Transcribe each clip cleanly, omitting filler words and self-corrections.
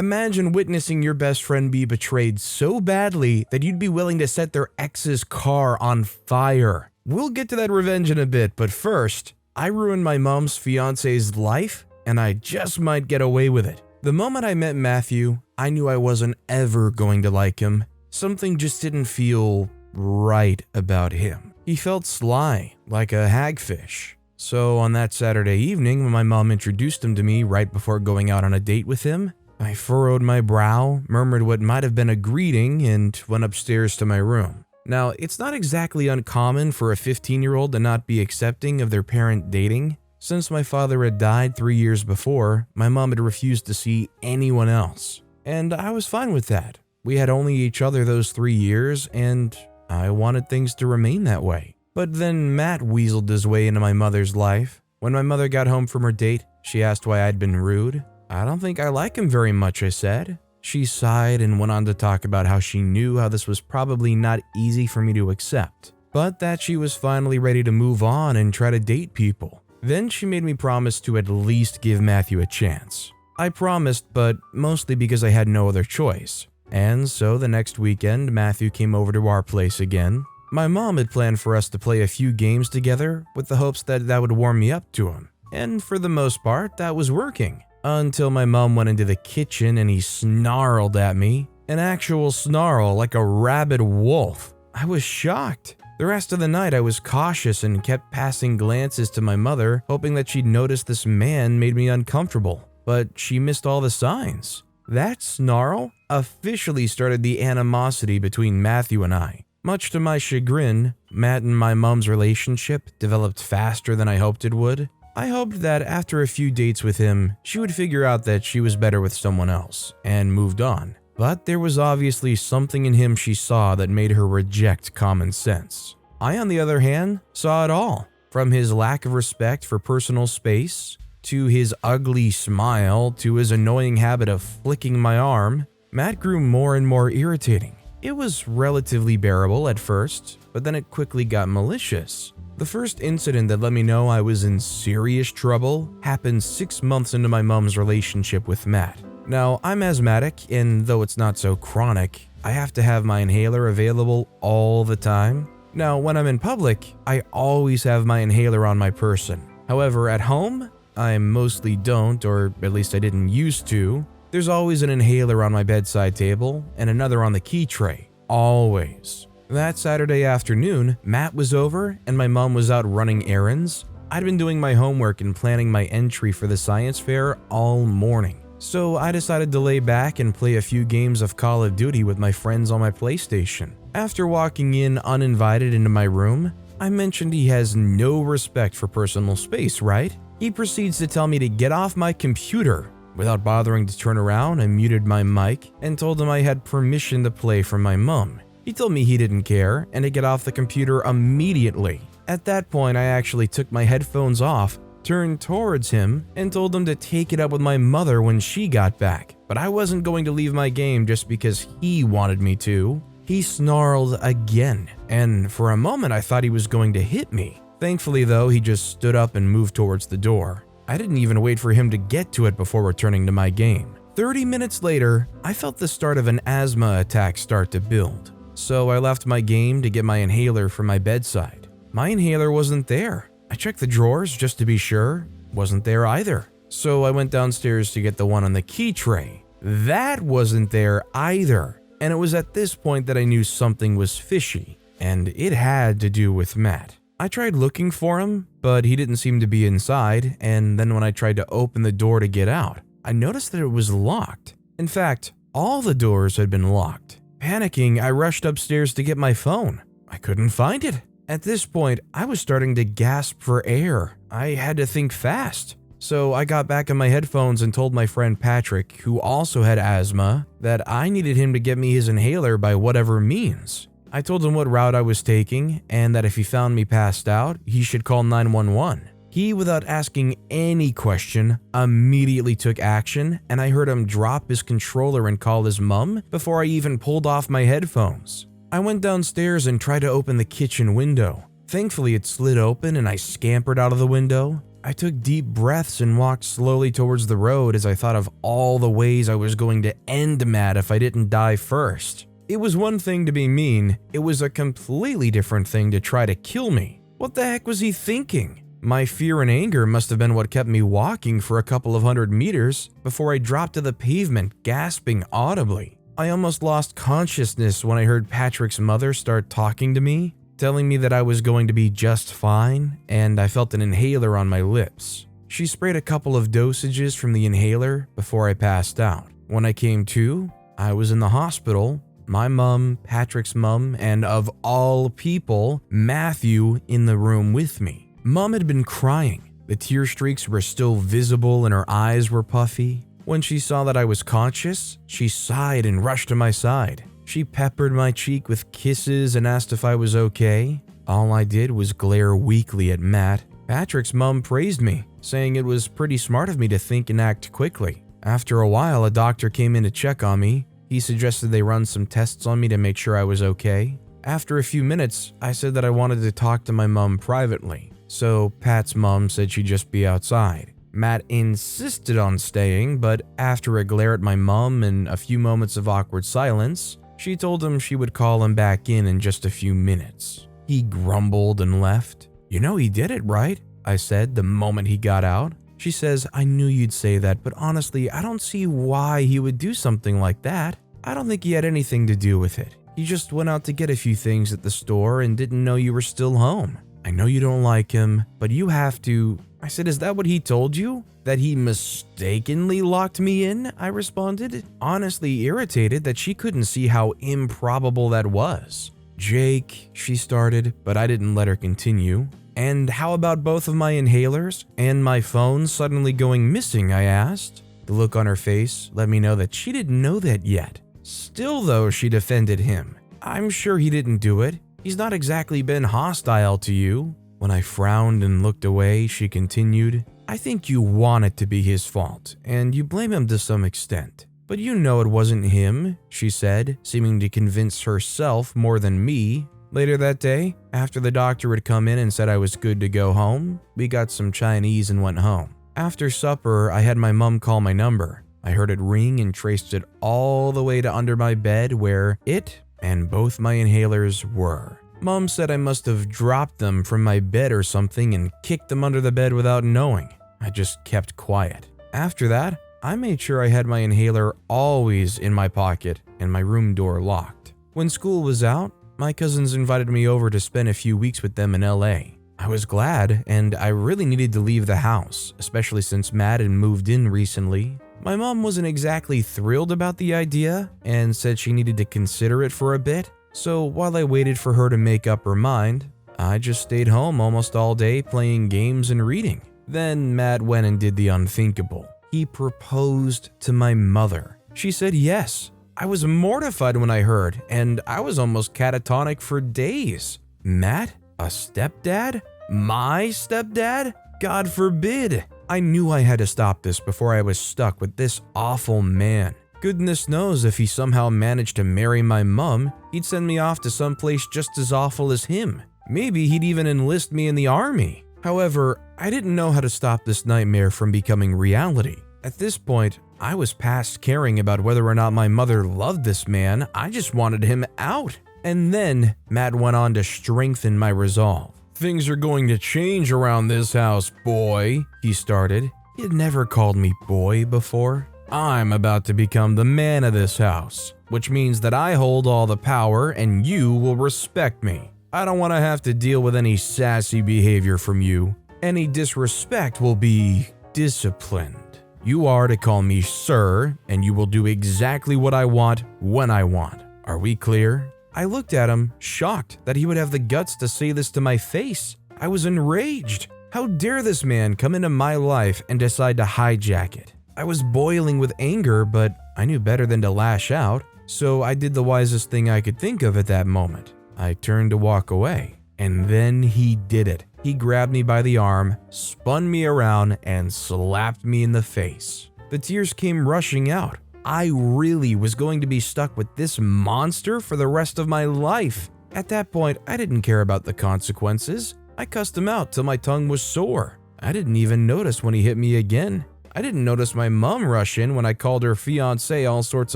Imagine witnessing your best friend be betrayed so badly that you'd be willing to set their ex's car on fire. We'll get to that revenge in a bit, but first, I ruined my mom's fiance's life, and I just might get away with it. The moment I met Matthew, I knew I wasn't ever going to like him. Something just didn't feel right about him. He felt sly, like a hagfish. So on that Saturday evening, when my mom introduced him to me right before going out on a date with him, I furrowed my brow, murmured what might have been a greeting, and went upstairs to my room. Now, it's not exactly uncommon for a 15-year-old to not be accepting of their parent dating. Since my father had died 3 years before, my mom had refused to see anyone else. And I was fine with that. We had only each other those 3 years, and I wanted things to remain that way. But then Matt weaseled his way into my mother's life. When my mother got home from her date, she asked why I'd been rude. "I don't think I like him very much," I said. She sighed and went on to talk about how she knew how this was probably not easy for me to accept, but that she was finally ready to move on and try to date people. Then she made me promise to at least give Matthew a chance. I promised, but mostly because I had no other choice. And so the next weekend, Matthew came over to our place again. My mom had planned for us to play a few games together with the hopes that would warm me up to him. And for the most part, that was working. Until my mom went into the kitchen and he snarled at me. An actual snarl, like a rabid wolf. I was shocked. The rest of the night I was cautious and kept passing glances to my mother, hoping that she'd notice this man made me uncomfortable. But she missed all the signs. That snarl officially started the animosity between Matthew and I. Much to my chagrin, Matt and my mom's relationship developed faster than I hoped it would. I hoped that after a few dates with him, she would figure out that she was better with someone else, and moved on. But there was obviously something in him she saw that made her reject common sense. I, on the other hand, saw it all. From his lack of respect for personal space, to his ugly smile, to his annoying habit of flicking my arm, Matt grew more and more irritating. It was relatively bearable at first, but then it quickly got malicious. The first incident that let me know I was in serious trouble happened 6 months into my mom's relationship with Matt. Now, I'm asthmatic, and though it's not so chronic, I have to have my inhaler available all the time. Now, when I'm in public, I always have my inhaler on my person. However, at home, I mostly don't, or at least I didn't used to. There's always an inhaler on my bedside table and another on the key tray. Always. That Saturday afternoon, Matt was over and my mom was out running errands. I'd been doing my homework and planning my entry for the science fair all morning. So I decided to lay back and play a few games of Call of Duty with my friends on my PlayStation. After walking in uninvited into my room, I mentioned he has no respect for personal space, right? He proceeds to tell me to get off my computer. Without bothering to turn around, I muted my mic and told him I had permission to play from my mom. He told me he didn't care and to get off the computer immediately. At that point, I actually took my headphones off, turned towards him, and told him to take it up with my mother when she got back. But I wasn't going to leave my game just because he wanted me to. He snarled again, and for a moment I thought he was going to hit me. Thankfully though, he just stood up and moved towards the door. I didn't even wait for him to get to it before returning to my game. 30 minutes later, I felt the start of an asthma attack start to build. So I left my game to get my inhaler from my bedside. My inhaler wasn't there. I checked the drawers just to be sure. Wasn't there either. So I went downstairs to get the one on the key tray. That wasn't there either. And it was at this point that I knew something was fishy. And it had to do with Matt. I tried looking for him, but he didn't seem to be inside. And then when I tried to open the door to get out, I noticed that it was locked. In fact, all the doors had been locked. Panicking, I rushed upstairs to get my phone. I couldn't find it. At this point, I was starting to gasp for air. I had to think fast. So I got back on my headphones and told my friend Patrick, who also had asthma, that I needed him to get me his inhaler by whatever means. I told him what route I was taking and that if he found me passed out, he should call 911. He, without asking any question, immediately took action, and I heard him drop his controller and call his mom before I even pulled off my headphones. I went downstairs and tried to open the kitchen window. Thankfully, it slid open and I scampered out of the window. I took deep breaths and walked slowly towards the road as I thought of all the ways I was going to end Matt if I didn't die first. It was one thing to be mean, it was a completely different thing to try to kill me. What the heck was he thinking? My fear and anger must have been what kept me walking for a couple of 100 meters before I dropped to the pavement, gasping audibly. I almost lost consciousness when I heard Patrick's mother start talking to me, telling me that I was going to be just fine, and I felt an inhaler on my lips. She sprayed a couple of dosages from the inhaler before I passed out. When I came to, I was in the hospital, my mom, Patrick's mom, and of all people, Matthew in the room with me. Mom had been crying. The tear streaks were still visible and her eyes were puffy. When she saw that I was conscious, she sighed and rushed to my side. She peppered my cheek with kisses and asked if I was okay. All I did was glare weakly at Matt. Patrick's mom praised me, saying it was pretty smart of me to think and act quickly. After a while, a doctor came in to check on me. He suggested they run some tests on me to make sure I was okay. After a few minutes, I said that I wanted to talk to my mom privately. So Pat's mom said she'd just be outside. Matt insisted on staying, but after a glare at my mom and a few moments of awkward silence, she told him she would call him back in just a few minutes. He grumbled and left. "You know he did it, right?" I said the moment he got out. She says, "I knew you'd say that, but honestly, I don't see why he would do something like that. I don't think he had anything to do with it. He just went out to get a few things at the store and didn't know you were still home. I know you don't like him, but you have to." I said, "Is that what he told you? That he mistakenly locked me in?" I responded, honestly irritated that she couldn't see how improbable that was. "Jake," she started, but I didn't let her continue. "And how about both of my inhalers and my phone suddenly going missing?" I asked. The look on her face let me know that she didn't know that yet. Still though, she defended him. "I'm sure he didn't do it. He's not exactly been hostile to you." When I frowned and looked away, she continued, "I think you want it to be his fault, and you blame him to some extent. But you know it wasn't him," she said, seeming to convince herself more than me. Later that day, after the doctor had come in and said I was good to go home, we got some Chinese and went home. After supper, I had my mom call my number. I heard it ring and traced it all the way to under my bed where it and both my inhalers were. Mom said I must have dropped them from my bed or something and kicked them under the bed without knowing. I just kept quiet. After that, I made sure I had my inhaler always in my pocket and my room door locked. When school was out, my cousins invited me over to spend a few weeks with them in LA. I was glad, and I really needed to leave the house, especially since Matt had moved in recently. My mom wasn't exactly thrilled about the idea and said she needed to consider it for a bit. So while I waited for her to make up her mind, I just stayed home almost all day playing games and reading. Then Matt went and did the unthinkable. He proposed to my mother. She said yes. I was mortified when I heard, and I was almost catatonic for days. Matt? A stepdad? My stepdad? God forbid. I knew I had to stop this before I was stuck with this awful man. Goodness knows if he somehow managed to marry my mom, he'd send me off to someplace just as awful as him. Maybe he'd even enlist me in the army. However, I didn't know how to stop this nightmare from becoming reality. At this point, I was past caring about whether or not my mother loved this man. I just wanted him out. And then Matt went on to strengthen my resolve. "Things are going to change around this house, boy," he started. He had never called me boy before. "I'm about to become the man of this house, which means that I hold all the power and you will respect me. I don't want to have to deal with any sassy behavior from you. Any disrespect will be disciplined. You are to call me sir, and you will do exactly what I want when I want. Are we clear?" I looked at him, shocked that he would have the guts to say this to my face. I was enraged. How dare this man come into my life and decide to hijack it? I was boiling with anger, but I knew better than to lash out, so I did the wisest thing I could think of at that moment. I turned to walk away, and then he did it. He grabbed me by the arm, spun me around, and slapped me in the face. The tears came rushing out. I really was going to be stuck with this monster for the rest of my life. At that point, I didn't care about the consequences. I cussed him out till my tongue was sore. I didn't even notice when he hit me again. I didn't notice my mom rush in when I called her fiance all sorts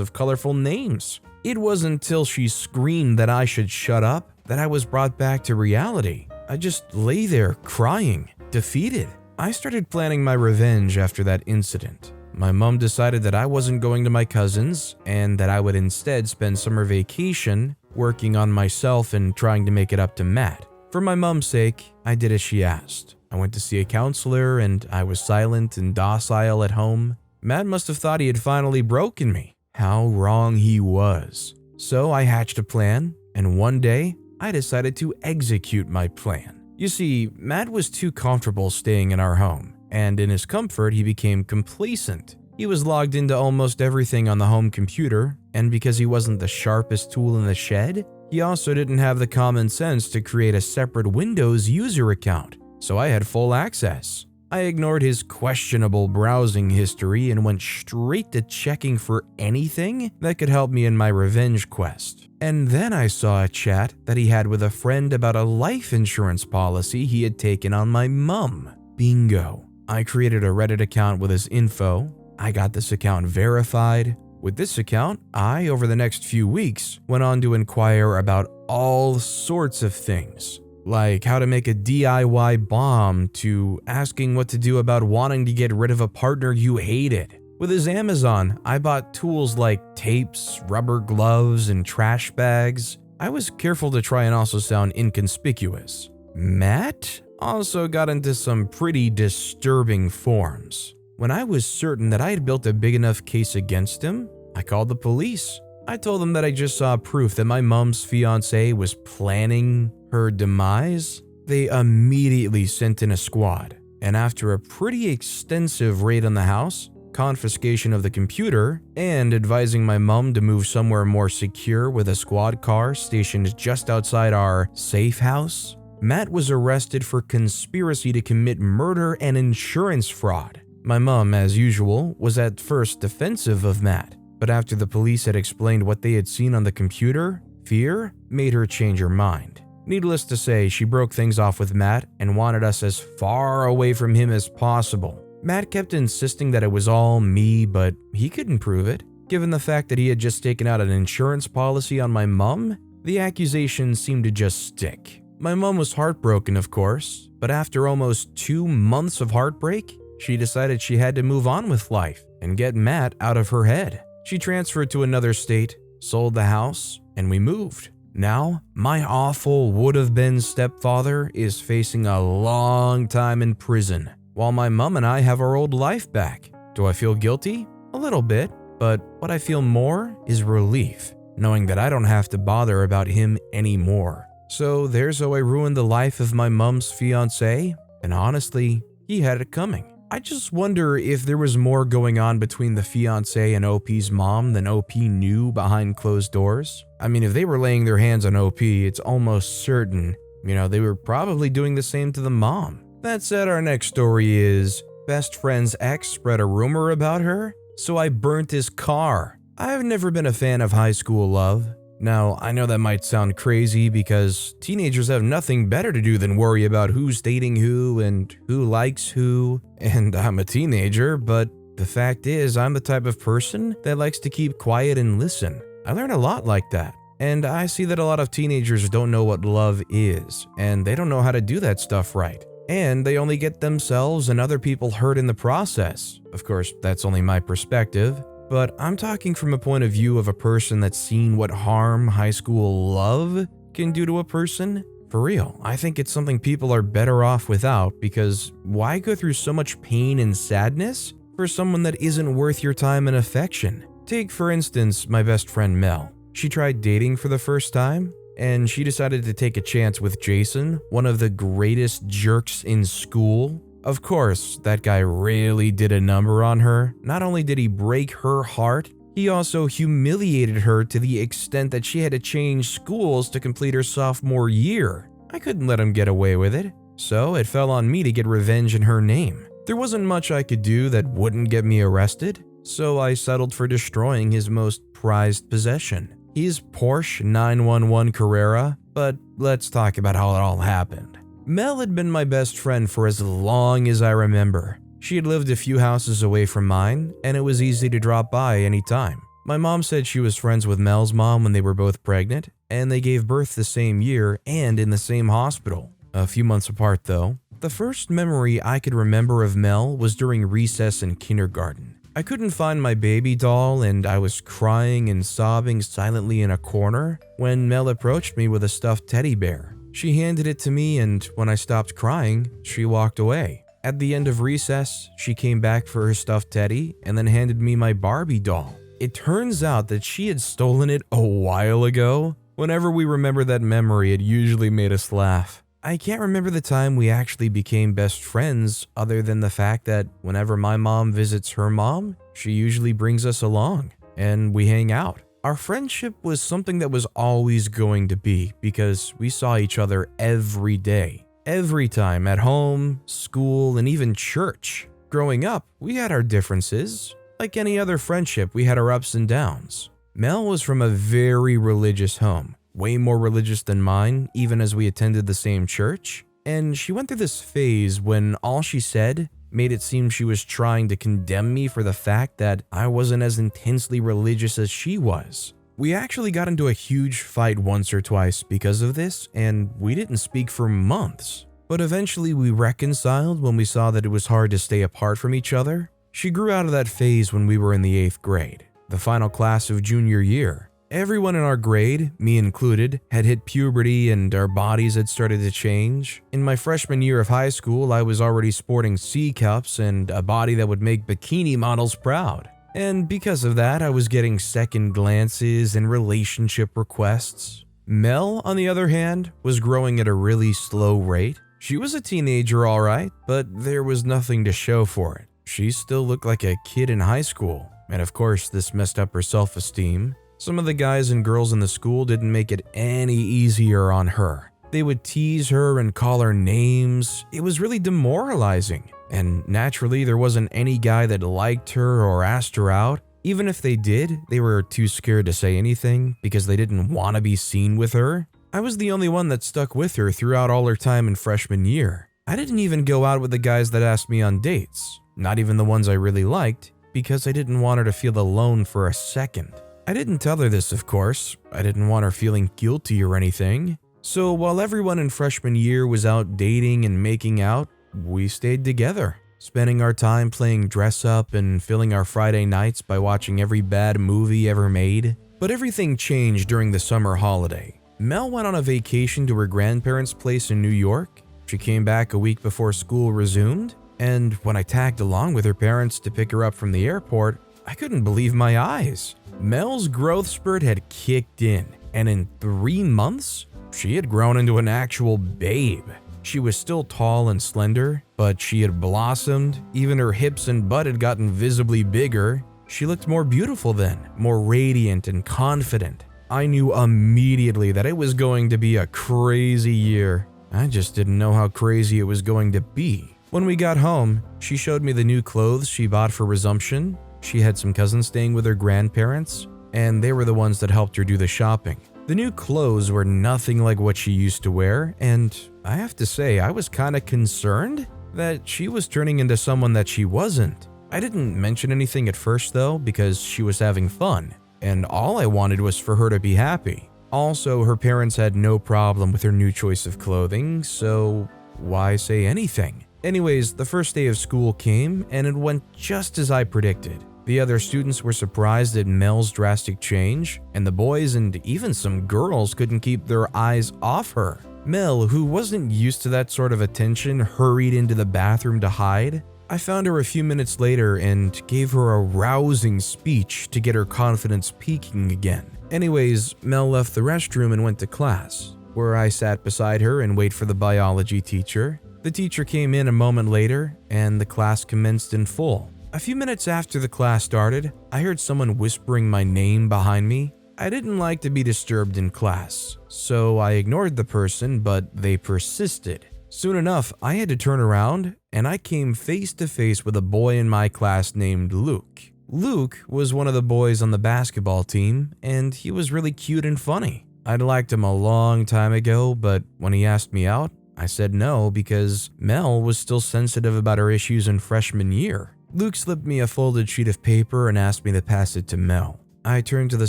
of colorful names. It wasn't until she screamed that I should shut up that I was brought back to reality. I just lay there crying, defeated. I started planning my revenge after that incident. My mom decided that I wasn't going to my cousin's and that I would instead spend summer vacation working on myself and trying to make it up to Matt. For my mom's sake, I did as she asked. I went to see a counselor and I was silent and docile at home. Matt must have thought he had finally broken me. How wrong he was. So I hatched a plan, and one day, I decided to execute my plan. You see, Matt was too comfortable staying in our home, and in his comfort, he became complacent. He was logged into almost everything on the home computer, and because he wasn't the sharpest tool in the shed, he also didn't have the common sense to create a separate Windows user account, so I had full access. I ignored his questionable browsing history and went straight to checking for anything that could help me in my revenge quest. And then I saw a chat that he had with a friend about a life insurance policy he had taken on my mum. Bingo. I created a Reddit account with his info. I got this account verified. With this account, I, over the next few weeks, went on to inquire about all sorts of things, like how to make a DIY bomb to asking what to do about wanting to get rid of a partner you hated. With his Amazon, I bought tools like tapes, rubber gloves, and trash bags. I was careful to try and also sound inconspicuous. Matt also got into some pretty disturbing forms. When I was certain that I had built a big enough case against him, I called the police. I told them that I just saw proof that my mom's fiance was planning her demise. They immediately sent in a squad, and after a pretty extensive raid on the house, confiscation of the computer, and advising my mom to move somewhere more secure with a squad car stationed just outside our safe house, Matt was arrested for conspiracy to commit murder and insurance fraud. My mom, as usual, was at first defensive of Matt, but after the police had explained what they had seen on the computer, fear made her change her mind. Needless to say, she broke things off with Matt and wanted us as far away from him as possible. Matt kept insisting that it was all me, but he couldn't prove it. Given the fact that he had just taken out an insurance policy on my mom, the accusation seemed to just stick. My mom was heartbroken, of course, but after almost 2 months of heartbreak, she decided she had to move on with life and get Matt out of her head. She transferred to another state, sold the house, and we moved. Now, my awful would-have-been stepfather is facing a long time in prison, while my mom and I have our old life back. Do I feel guilty? A little bit, but what I feel more is relief, knowing that I don't have to bother about him anymore. So there's how I ruined the life of my mom's fiance, and honestly, he had it coming. I just wonder if there was more going on between the fiance and OP's mom than OP knew behind closed doors. I mean, if they were laying their hands on OP, it's almost certain, they were probably doing the same to the mom. That said, our next story is, best friend's ex spread a rumor about her, so I burnt his car. I've never been a fan of high school love. Now, I know that might sound crazy because teenagers have nothing better to do than worry about who's dating who and who likes who, and I'm a teenager, but the fact is I'm the type of person that likes to keep quiet and listen. I learn a lot like that, and I see that a lot of teenagers don't know what love is, and they don't know how to do that stuff right, and they only get themselves and other people hurt in the process. Of course, that's only my perspective. But I'm talking from a point of view of a person that's seen what harm high school love can do to a person. For real, I think it's something people are better off without, because why go through so much pain and sadness for someone that isn't worth your time and affection? Take, for instance, my best friend Mel. She tried dating for the first time, and she decided to take a chance with Jason, one of the greatest jerks in school. Of course, that guy really did a number on her. Not only did he break her heart, he also humiliated her to the extent that she had to change schools to complete her sophomore year. I couldn't let him get away with it, so it fell on me to get revenge in her name. There wasn't much I could do that wouldn't get me arrested, so I settled for destroying his most prized possession. His Porsche 911 Carrera, but let's talk about how it all happened. Mel had been my best friend for as long as I remember. She had lived a few houses away from mine, and it was easy to drop by any time. My mom said she was friends with Mel's mom when they were both pregnant, and they gave birth the same year and in the same hospital. A few months apart though. The first memory I could remember of Mel was during recess in kindergarten. I couldn't find my baby doll and I was crying and sobbing silently in a corner when Mel approached me with a stuffed teddy bear. She handed it to me, and when I stopped crying, she walked away. At the end of recess, she came back for her stuffed teddy and then handed me my Barbie doll. It turns out that she had stolen it a while ago. Whenever we remember that memory, it usually made us laugh. I can't remember the time we actually became best friends other than the fact that whenever my mom visits her mom, she usually brings us along and we hang out. Our friendship was something that was always going to be because we saw each other every day. Every time at home, school, and even church. Growing up, we had our differences. Like any other friendship, we had our ups and downs. Mel was from a very religious home, way more religious than mine, even as we attended the same church. And she went through this phase when all she said made it seem she was trying to condemn me for the fact that I wasn't as intensely religious as she was. We actually got into a huge fight once or twice because of this, and we didn't speak for months. But eventually we reconciled when we saw that it was hard to stay apart from each other. She grew out of that phase when we were in the 8th grade, the final class of junior year. Everyone in our grade, me included, had hit puberty and our bodies had started to change. In my freshman year of high school, I was already sporting C cups and a body that would make bikini models proud. And because of that, I was getting second glances and relationship requests. Mel, on the other hand, was growing at a really slow rate. She was a teenager, all right, but there was nothing to show for it. She still looked like a kid in high school, and of course, this messed up her self-esteem. Some of the guys and girls in the school didn't make it any easier on her. They would tease her and call her names. It was really demoralizing. And naturally, there wasn't any guy that liked her or asked her out. Even if they did, they were too scared to say anything because they didn't want to be seen with her. I was the only one that stuck with her throughout all her time in freshman year. I didn't even go out with the guys that asked me on dates, not even the ones I really liked, because I didn't want her to feel alone for a second. I didn't tell her this, of course. I didn't want her feeling guilty or anything. So while everyone in freshman year was out dating and making out, we stayed together, spending our time playing dress up and filling our Friday nights by watching every bad movie ever made. But everything changed during the summer holiday. Mel went on a vacation to her grandparents' place in New York. She came back a week before school resumed, and when I tagged along with her parents to pick her up from the airport, I couldn't believe my eyes. Mel's growth spurt had kicked in, and in 3 months, she had grown into an actual babe. She was still tall and slender, but she had blossomed. Even her hips and butt had gotten visibly bigger. She looked more beautiful then, more radiant and confident. I knew immediately that it was going to be a crazy year. I just didn't know how crazy it was going to be. When we got home, she showed me the new clothes she bought for resumption. She had some cousins staying with her grandparents, and they were the ones that helped her do the shopping. The new clothes were nothing like what she used to wear, and I have to say, I was kind of concerned that she was turning into someone that she wasn't. I didn't mention anything at first though, because she was having fun, and all I wanted was for her to be happy. Also, her parents had no problem with her new choice of clothing, so why say anything? Anyways, the first day of school came, and it went just as I predicted. The other students were surprised at Mel's drastic change, and the boys and even some girls couldn't keep their eyes off her. Mel, who wasn't used to that sort of attention, hurried into the bathroom to hide. I found her a few minutes later and gave her a rousing speech to get her confidence peaking again. Anyways, Mel left the restroom and went to class, where I sat beside her and waited for the biology teacher. The teacher came in a moment later, and the class commenced in full. A few minutes after the class started, I heard someone whispering my name behind me. I didn't like to be disturbed in class, so I ignored the person, but they persisted. Soon enough, I had to turn around, and I came face to face with a boy in my class named Luke. Luke was one of the boys on the basketball team, and he was really cute and funny. I'd liked him a long time ago, but when he asked me out, I said no because Mel was still sensitive about her issues in freshman year. Luke slipped me a folded sheet of paper and asked me to pass it to Mel. I turned to the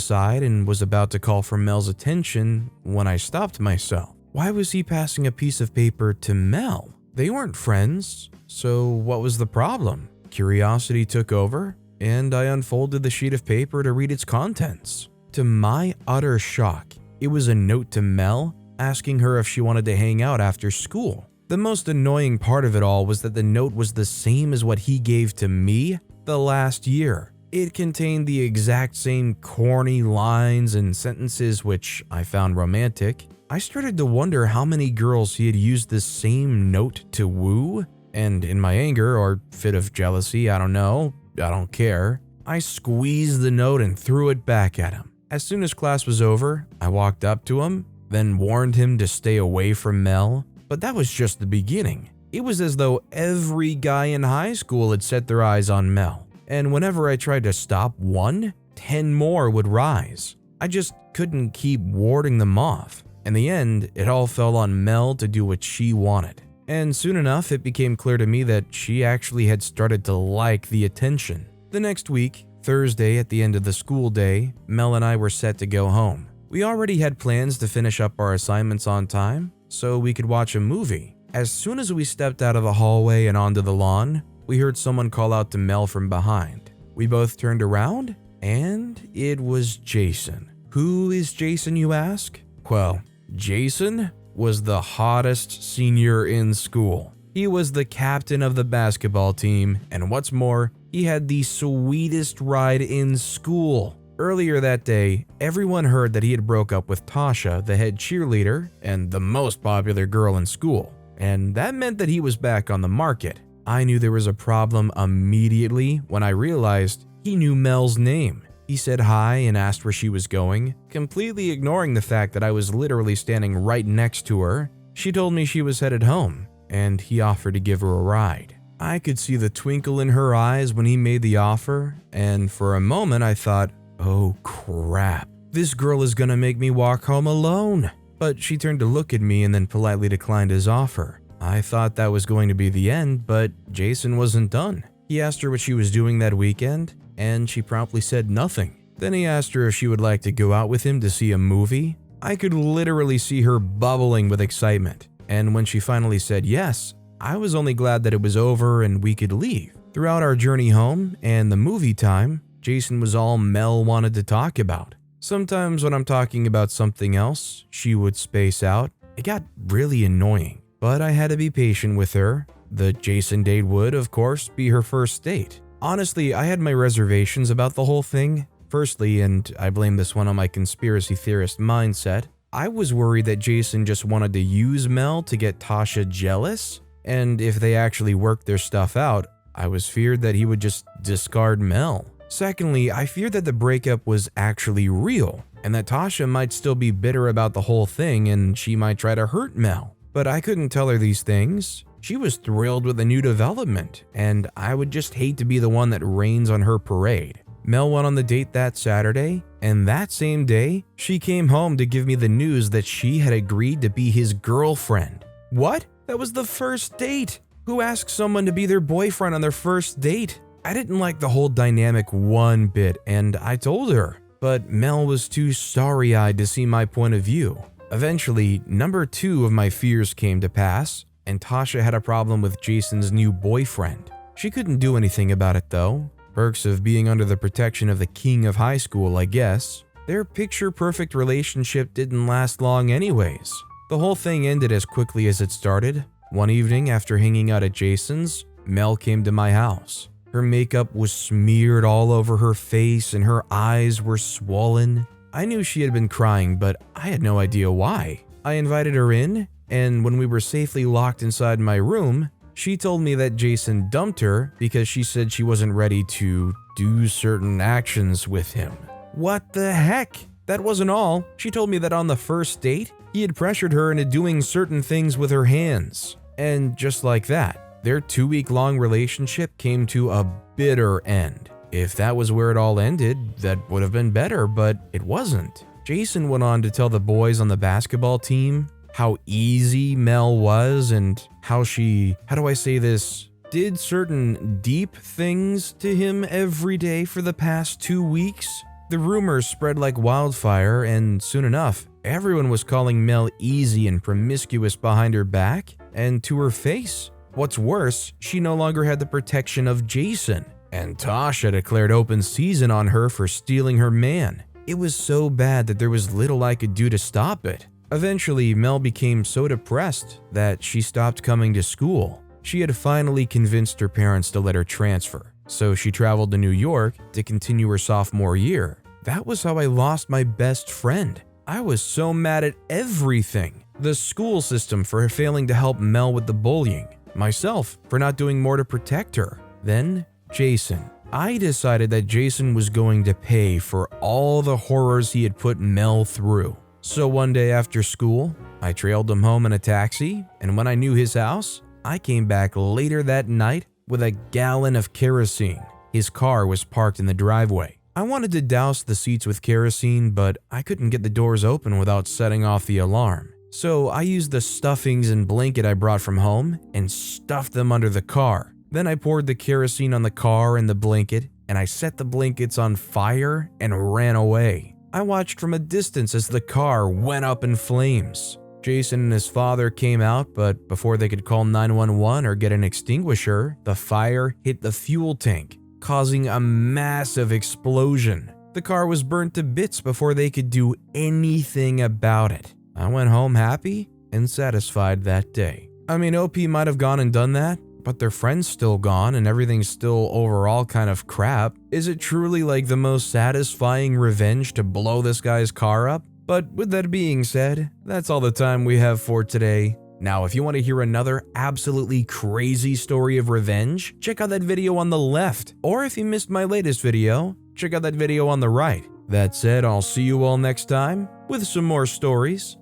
side and was about to call for Mel's attention when I stopped myself. Why was he passing a piece of paper to Mel? They weren't friends, so what was the problem? Curiosity took over, and I unfolded the sheet of paper to read its contents. To my utter shock, it was a note to Mel asking her if she wanted to hang out after school. The most annoying part of it all was that the note was the same as what he gave to me the last year. It contained the exact same corny lines and sentences which I found romantic. I started to wonder how many girls he had used this same note to woo, and in my anger or fit of jealousy, I don't care, I squeezed the note and threw it back at him. As soon as class was over, I walked up to him, then warned him to stay away from Mel, but that was just the beginning. It was as though every guy in high school had set their eyes on Mel, and whenever I tried to stop one, 10 more would rise. I just couldn't keep warding them off. In the end, it all fell on Mel to do what she wanted. And soon enough, it became clear to me that she actually had started to like the attention. The next week, Thursday at the end of the school day, Mel and I were set to go home. We already had plans to finish up our assignments on time, so we could watch a movie. As soon as we stepped out of the hallway and onto the lawn, we heard someone call out to Mel from behind. We both turned around, and it was Jason. Who is Jason, you ask? Well, Jason was the hottest senior in school. He was the captain of the basketball team, and what's more, he had the sweetest ride in school. Earlier that day, everyone heard that he had broke up with Tasha, the head cheerleader and the most popular girl in school, and that meant that he was back on the market. I knew there was a problem immediately when I realized he knew Mel's name. He said hi and asked where she was going, completely ignoring the fact that I was literally standing right next to her. She told me she was headed home, and he offered to give her a ride. I could see the twinkle in her eyes when he made the offer, and for a moment I thought, oh crap, this girl is gonna make me walk home alone. But she turned to look at me and then politely declined his offer. I thought that was going to be the end, but Jason wasn't done. He asked her what she was doing that weekend, and she promptly said nothing. Then he asked her if she would like to go out with him to see a movie. I could literally see her bubbling with excitement, and when she finally said yes, I was only glad that it was over and we could leave. Throughout our journey home and the movie time, Jason was all Mel wanted to talk about. Sometimes when I'm talking about something else, she would space out. It got really annoying, but I had to be patient with her. The Jason date would, of course, be her first date. Honestly, I had my reservations about the whole thing. Firstly, and I blame this one on my conspiracy theorist mindset, I was worried that Jason just wanted to use Mel to get Tasha jealous, and if they actually worked their stuff out, I was feared that he would just discard Mel. Secondly, I feared that the breakup was actually real, and that Tasha might still be bitter about the whole thing and she might try to hurt Mel. But I couldn't tell her these things. She was thrilled with the new development, and I would just hate to be the one that rains on her parade. Mel went on the date that Saturday, and that same day, she came home to give me the news that she had agreed to be his girlfriend. What? That was the first date! Who asks someone to be their boyfriend on their first date? I didn't like the whole dynamic one bit, and I told her, but Mel was too starry-eyed to see my point of view. Eventually, number 2 of my fears came to pass, and Tasha had a problem with Jason's new boyfriend. She couldn't do anything about it though. Perks of being under the protection of the king of high school, I guess. Their picture-perfect relationship didn't last long anyways. The whole thing ended as quickly as it started. One evening after hanging out at Jason's, Mel came to my house. Her makeup was smeared all over her face and her eyes were swollen. I knew she had been crying, but I had no idea why. I invited her in, and when we were safely locked inside my room, she told me that Jason dumped her because she said she wasn't ready to do certain actions with him. What the heck? That wasn't all. She told me that on the first date, he had pressured her into doing certain things with her hands. And just like that, their 2-week-long relationship came to a bitter end. If that was where it all ended, that would have been better, but it wasn't. Jason went on to tell the boys on the basketball team how easy Mel was and how she, how do I say this, did certain deep things to him every day for the past 2 weeks. The rumors spread like wildfire, and soon enough, everyone was calling Mel easy and promiscuous behind her back and to her face. What's worse, she no longer had the protection of Jason, and Tasha declared open season on her for stealing her man. It was so bad that there was little I could do to stop it. Eventually, Mel became so depressed that she stopped coming to school. She had finally convinced her parents to let her transfer, so she traveled to New York to continue her sophomore year. That was how I lost my best friend. I was so mad at everything. The school system for failing to help Mel with the bullying, myself for not doing more to protect her. Then, Jason. I decided that Jason was going to pay for all the horrors he had put Mel through. So one day after school, I trailed him home in a taxi, and when I knew his house, I came back later that night with a gallon of kerosene. His car was parked in the driveway. I wanted to douse the seats with kerosene, but I couldn't get the doors open without setting off the alarm. So I used the stuffings and blanket I brought from home and stuffed them under the car. Then I poured the kerosene on the car and the blanket, and I set the blankets on fire and ran away. I watched from a distance as the car went up in flames. Jason and his father came out, but before they could call 911 or get an extinguisher, the fire hit the fuel tank, causing a massive explosion. The car was burnt to bits before they could do anything about it. I went home happy and satisfied that day. I mean, OP might have gone and done that, but their friend's still gone and everything's still overall kind of crap. Is it truly like the most satisfying revenge to blow this guy's car up? But with that being said, that's all the time we have for today. Now, if you want to hear another absolutely crazy story of revenge, check out that video on the left. Or if you missed my latest video, check out that video on the right. That said, I'll see you all next time with some more stories